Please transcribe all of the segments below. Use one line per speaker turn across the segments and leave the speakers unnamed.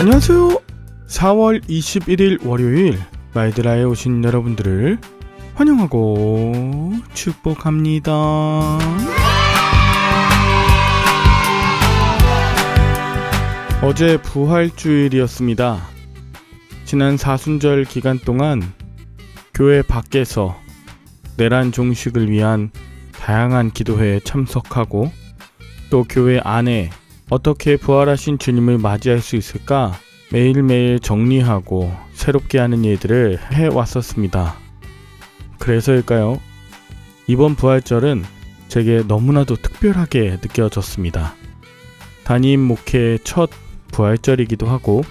안녕하세요. 4월 21일 월요일 마이드라에 오신 여러분들을 환영하고 축복합니다. 어제 부활주일이었습니다. 지난 사순절 기간 동안 교회 밖에서 내란 종식을 위한 다양한 기도회에 참석하고 또 교회 안에 어떻게 부활하신 주님을 맞이할 수 있을까 매일매일 정리하고 새롭게 하는 일들을 해왔었습니다. 그래서일까요? 이번 부활절은 제게 너무나도 특별하게 느껴졌습니다. 담임 목회의 첫 부활절이기도 하고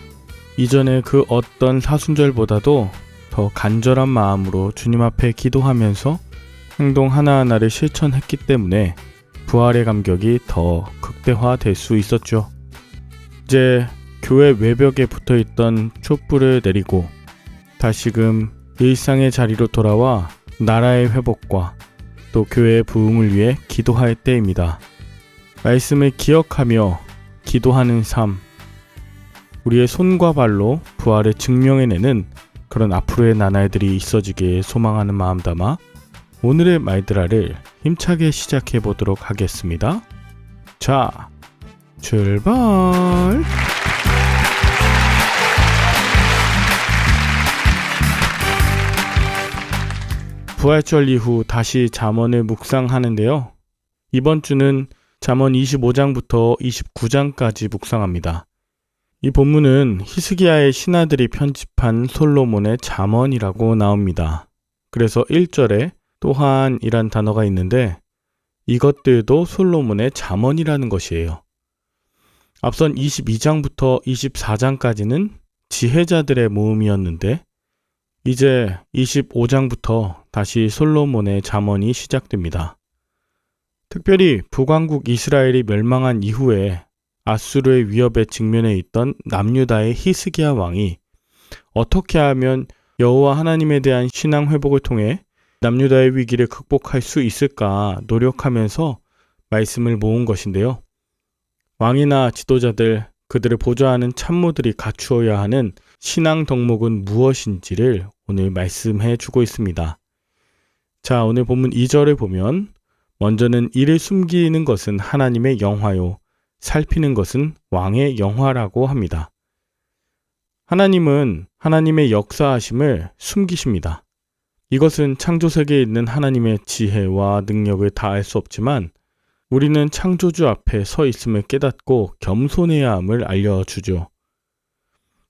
이전에 그 어떤 사순절보다도 더 간절한 마음으로 주님 앞에 기도하면서 행동 하나하나를 실천했기 때문에 부활의 감격이 더 극대화될 수 있었죠. 이제 교회 외벽에 붙어있던 촛불을 내리고 다시금 일상의 자리로 돌아와 나라의 회복과 또 교회의 부흥을 위해 기도할 때입니다. 말씀을 기억하며 기도하는 삶, 우리의 손과 발로 부활을 증명해내는 그런 앞으로의 나날들이 있어지길 소망하는 마음 담아 오늘의 마이드라를 힘차게 시작해 보도록 하겠습니다. 자, 출발! 부활절 이후 다시 잠언을 묵상하는데요. 이번 주는 잠언 25장부터 29장까지 묵상합니다. 이 본문은 히스기야의 신하들이 편집한 솔로몬의 잠언이라고 나옵니다. 그래서 1절에 또한이란 단어가 있는데 이것들도 솔로몬의 잠언이라는 것이에요. 앞선 22장부터 24장까지는 지혜자들의 모음이었는데 이제 25장부터 다시 솔로몬의 잠언이 시작됩니다. 특별히 북왕국 이스라엘이 멸망한 이후에 아수르의 위협에 직면해 있던 남유다의 히스기야 왕이 어떻게 하면 여호와 하나님에 대한 신앙 회복을 통해 남유다의 위기를 극복할 수 있을까 노력하면서 말씀을 모은 것인데요. 왕이나 지도자들, 그들을 보좌하는 참모들이 갖추어야 하는 신앙 덕목은 무엇인지를 오늘 말씀해 주고 있습니다. 자, 오늘 본문 2절을 보면 먼저는 이를 숨기는 것은 하나님의 영화요 살피는 것은 왕의 영화라고 합니다. 하나님은 하나님의 역사하심을 숨기십니다. 이것은 창조세계에 있는 하나님의 지혜와 능력을 다 알 수 없지만 우리는 창조주 앞에 서 있음을 깨닫고 겸손해야 함을 알려주죠.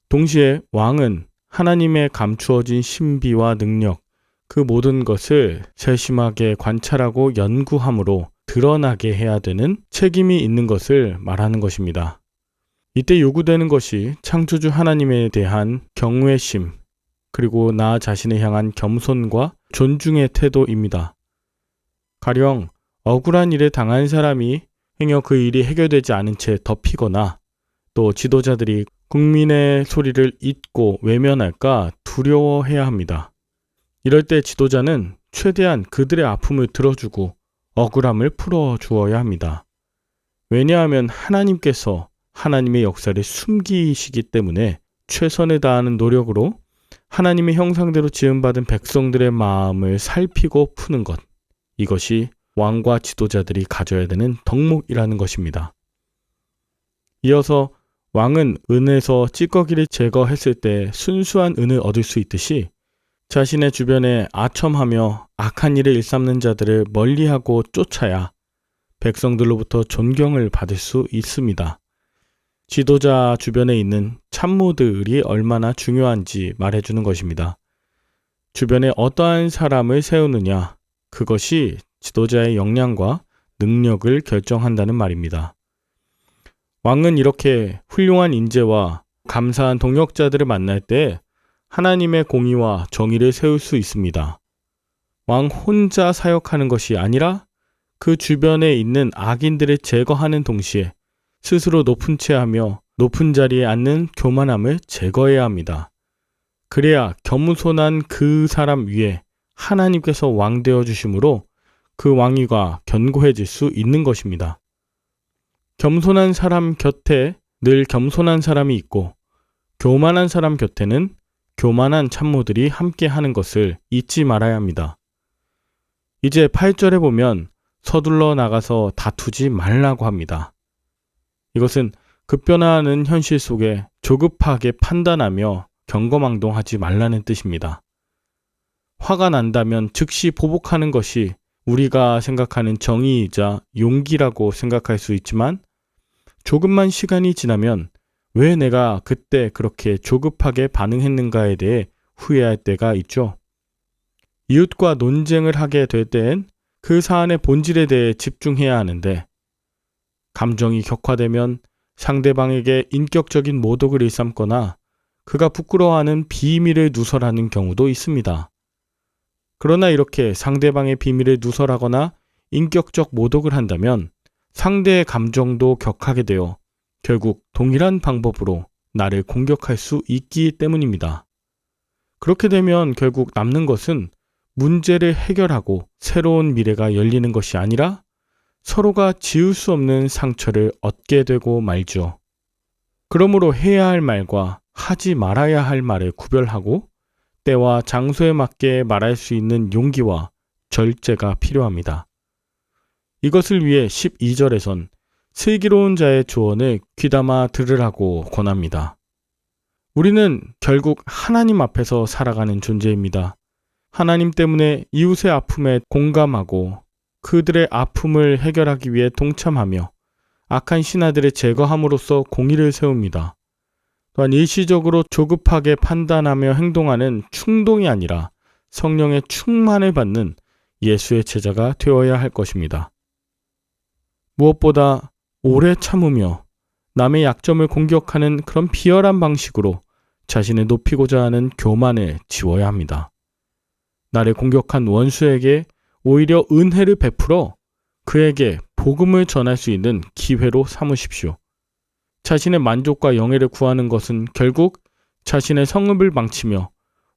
동시에 왕은 하나님의 감추어진 신비와 능력, 그 모든 것을 세심하게 관찰하고 연구함으로 드러나게 해야 되는 책임이 있는 것을 말하는 것입니다. 이때 요구되는 것이 창조주 하나님에 대한 경외심, 그리고 나 자신을 향한 겸손과 존중의 태도입니다. 가령 억울한 일을 당한 사람이 행여 그 일이 해결되지 않은 채 덮이거나 또 지도자들이 국민의 소리를 잊고 외면할까 두려워해야 합니다. 이럴 때 지도자는 최대한 그들의 아픔을 들어주고 억울함을 풀어주어야 합니다. 왜냐하면 하나님께서 하나님의 역사를 숨기시기 때문에 최선을 다하는 노력으로 하나님의 형상대로 지음받은 백성들의 마음을 살피고 푸는 것, 이것이 왕과 지도자들이 가져야 되는 덕목이라는 것입니다. 이어서 왕은 은에서 찌꺼기를 제거했을 때 순수한 은을 얻을 수 있듯이 자신의 주변에 아첨하며 악한 일을 일삼는 자들을 멀리하고 쫓아야 백성들로부터 존경을 받을 수 있습니다. 지도자 주변에 있는 참모들이 얼마나 중요한지 말해주는 것입니다. 주변에 어떠한 사람을 세우느냐, 그것이 지도자의 역량과 능력을 결정한다는 말입니다. 왕은 이렇게 훌륭한 인재와 감사한 동역자들을 만날 때 하나님의 공의와 정의를 세울 수 있습니다. 왕 혼자 사역하는 것이 아니라 그 주변에 있는 악인들을 제거하는 동시에 스스로 높은 채 하며 높은 자리에 앉는 교만함을 제거해야 합니다. 그래야 겸손한 그 사람 위에 하나님께서 왕 되어 주심으로 그 왕위가 견고해질 수 있는 것입니다. 겸손한 사람 곁에 늘 겸손한 사람이 있고 교만한 사람 곁에는 교만한 참모들이 함께 하는 것을 잊지 말아야 합니다. 이제 8절에 보면 서둘러 나가서 다투지 말라고 합니다. 이것은 급변화하는 현실 속에 조급하게 판단하며 경거망동하지 말라는 뜻입니다. 화가 난다면 즉시 보복하는 것이 우리가 생각하는 정의이자 용기라고 생각할 수 있지만 조금만 시간이 지나면 왜 내가 그때 그렇게 조급하게 반응했는가에 대해 후회할 때가 있죠. 이웃과 논쟁을 하게 될 때엔 그 사안의 본질에 대해 집중해야 하는데 감정이 격화되면 상대방에게 인격적인 모독을 일삼거나 그가 부끄러워하는 비밀을 누설하는 경우도 있습니다. 그러나 이렇게 상대방의 비밀을 누설하거나 인격적 모독을 한다면 상대의 감정도 격하게 되어 결국 동일한 방법으로 나를 공격할 수 있기 때문입니다. 그렇게 되면 결국 남는 것은 문제를 해결하고 새로운 미래가 열리는 것이 아니라 서로가 지울 수 없는 상처를 얻게 되고 말죠. 그러므로 해야 할 말과 하지 말아야 할 말을 구별하고 때와 장소에 맞게 말할 수 있는 용기와 절제가 필요합니다. 이것을 위해 12절에선 슬기로운 자의 조언을 귀담아 들으라고 권합니다. 우리는 결국 하나님 앞에서 살아가는 존재입니다. 하나님 때문에 이웃의 아픔에 공감하고 그들의 아픔을 해결하기 위해 동참하며 악한 신하들을 제거함으로써 공의를 세웁니다. 또한 일시적으로 조급하게 판단하며 행동하는 충동이 아니라 성령의 충만을 받는 예수의 제자가 되어야 할 것입니다. 무엇보다 오래 참으며 남의 약점을 공격하는 그런 비열한 방식으로 자신을 높이고자 하는 교만을 지워야 합니다. 나를 공격한 원수에게 오히려 은혜를 베풀어 그에게 복음을 전할 수 있는 기회로 삼으십시오. 자신의 만족과 영예를 구하는 것은 결국 자신의 성읍을 망치며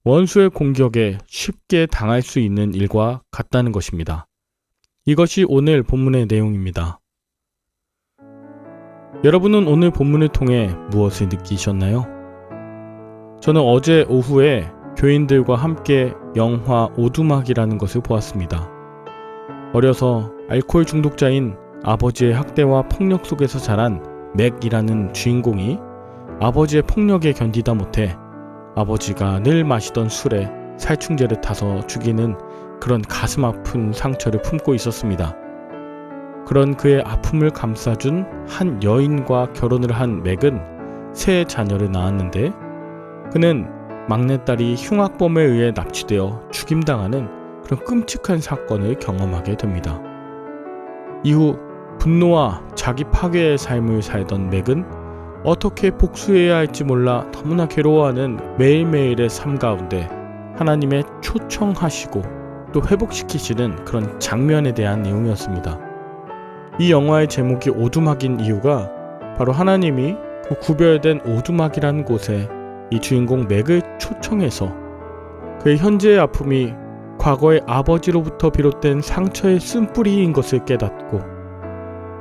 원수의 공격에 쉽게 당할 수 있는 일과 같다는 것입니다. 이것이 오늘 본문의 내용입니다. 여러분은 오늘 본문을 통해 무엇을 느끼셨나요? 저는 어제 오후에 교인들과 함께 영화 오두막이라는 것을 보았습니다. 어려서 알코올 중독자인 아버지의 학대와 폭력 속에서 자란 맥이라는 주인공이 아버지의 폭력에 견디다 못해 아버지가 늘 마시던 술에 살충제를 타서 죽이는 그런 가슴 아픈 상처를 품고 있었습니다. 그런 그의 아픔을 감싸준 한 여인과 결혼을 한 맥은 세 자녀를 낳았는데 그는 막내딸이 흉악범에 의해 납치되어 죽임당하는 그런 끔찍한 사건을 경험하게 됩니다. 이후 분노와 자기 파괴의 삶을 살던 맥은 어떻게 복수해야 할지 몰라 너무나 괴로워하는 매일매일의 삶 가운데 하나님의 초청하시고 또 회복시키시는 그런 장면에 대한 내용이었습니다. 이 영화의 제목이 오두막인 이유가 바로 하나님이 그 구별된 오두막이라는 곳에 이 주인공 맥을 초청해서 그의 현재의 아픔이 과거의 아버지로부터 비롯된 상처의 쓴뿌리인 것을 깨닫고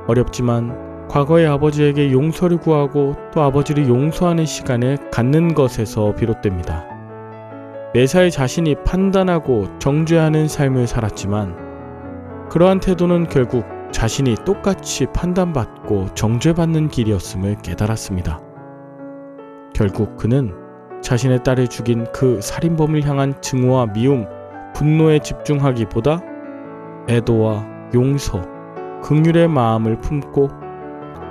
어렵지만 과거의 아버지에게 용서를 구하고 또 아버지를 용서하는 시간을 갖는 것에서 비롯됩니다. 매사에 자신이 판단하고 정죄하는 삶을 살았지만 그러한 태도는 결국 자신이 똑같이 판단받고 정죄받는 길이었음을 깨달았습니다. 결국 그는 자신의 딸을 죽인 그 살인범을 향한 증오와 미움, 분노에 집중하기보다 애도와 용서, 긍휼의 마음을 품고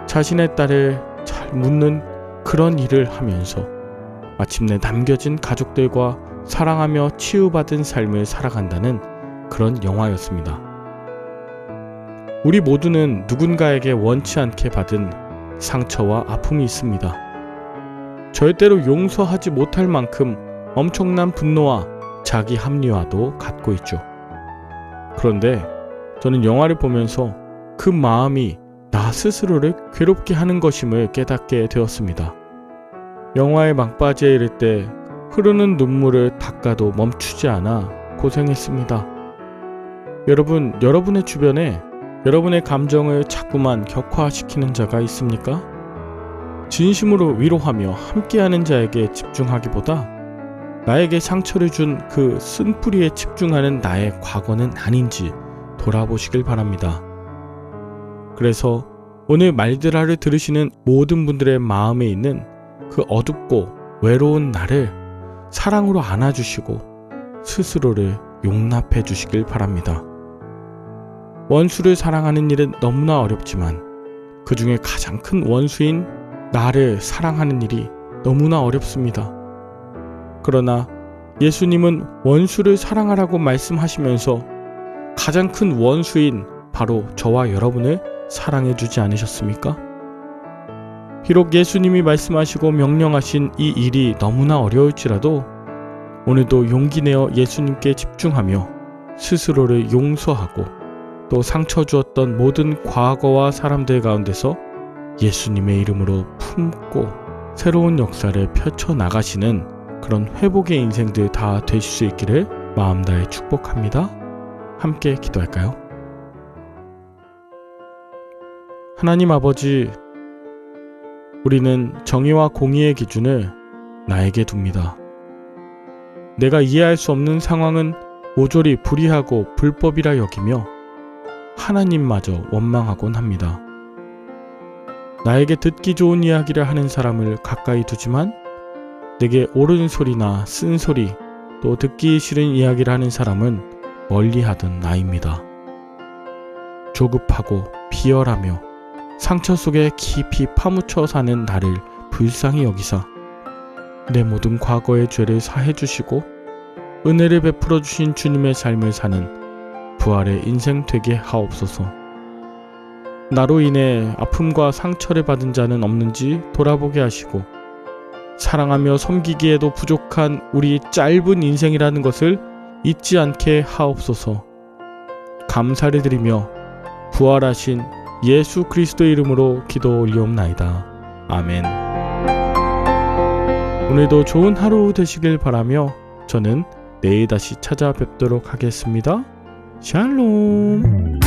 자신의 딸을 잘 묻는 그런 일을 하면서 마침내 남겨진 가족들과 사랑하며 치유받은 삶을 살아간다는 그런 영화였습니다. 우리 모두는 누군가에게 원치 않게 받은 상처와 아픔이 있습니다. 절대로 용서하지 못할 만큼 엄청난 분노와 자기 합리화도 갖고 있죠. 그런데 저는 영화를 보면서 그 마음이 나 스스로를 괴롭게 하는 것임을 깨닫게 되었습니다. 영화의 막바지에 이를 때 흐르는 눈물을 닦아도 멈추지 않아 고생했습니다. 여러분, 여러분의 주변에 여러분의 감정을 자꾸만 격화시키는 자가 있습니까? 진심으로 위로하며 함께하는 자에게 집중하기보다 나에게 상처를 준 그 쓴뿌리에 집중하는 나의 과거는 아닌지 돌아보시길 바랍니다. 그래서 오늘 말들아를 들으시는 모든 분들의 마음에 있는 그 어둡고 외로운 나를 사랑으로 안아주시고 스스로를 용납해 주시길 바랍니다. 원수를 사랑하는 일은 너무나 어렵지만 그 중에 가장 큰 원수인 나를 사랑하는 일이 너무나 어렵습니다. 그러나 예수님은 원수를 사랑하라고 말씀하시면서 가장 큰 원수인 바로 저와 여러분을 사랑해 주지 않으셨습니까? 비록 예수님이 말씀하시고 명령하신 이 일이 너무나 어려울지라도 오늘도 용기 내어 예수님께 집중하며 스스로를 용서하고 또 상처 주었던 모든 과거와 사람들 가운데서 예수님의 이름으로 품고 새로운 역사를 펼쳐나가시는 그런 회복의 인생들 다 되실 수 있기를 마음 다해 축복합니다. 함께 기도할까요? 하나님 아버지, 우리는 정의와 공의의 기준을 나에게 둡니다. 내가 이해할 수 없는 상황은 모조리 불의하고 불법이라 여기며 하나님마저 원망하곤 합니다. 나에게 듣기 좋은 이야기를 하는 사람을 가까이 두지만 내게 옳은 소리나 쓴 소리 또 듣기 싫은 이야기를 하는 사람은 멀리하던 나입니다. 조급하고 비열하며 상처 속에 깊이 파묻혀 사는 나를 불쌍히 여기사 내 모든 과거의 죄를 사해 주시고 은혜를 베풀어 주신 주님의 삶을 사는 부활의 인생 되게 하옵소서. 나로 인해 아픔과 상처를 받은 자는 없는지 돌아보게 하시고 사랑하며 섬기기에도 부족한 우리 짧은 인생이라는 것을 잊지 않게 하옵소서. 감사를 드리며 부활하신 예수 그리스도의 이름으로 기도 올리옵나이다. 아멘. 오늘도 좋은 하루 되시길 바라며 저는 내일 다시 찾아뵙도록 하겠습니다. 샬롬.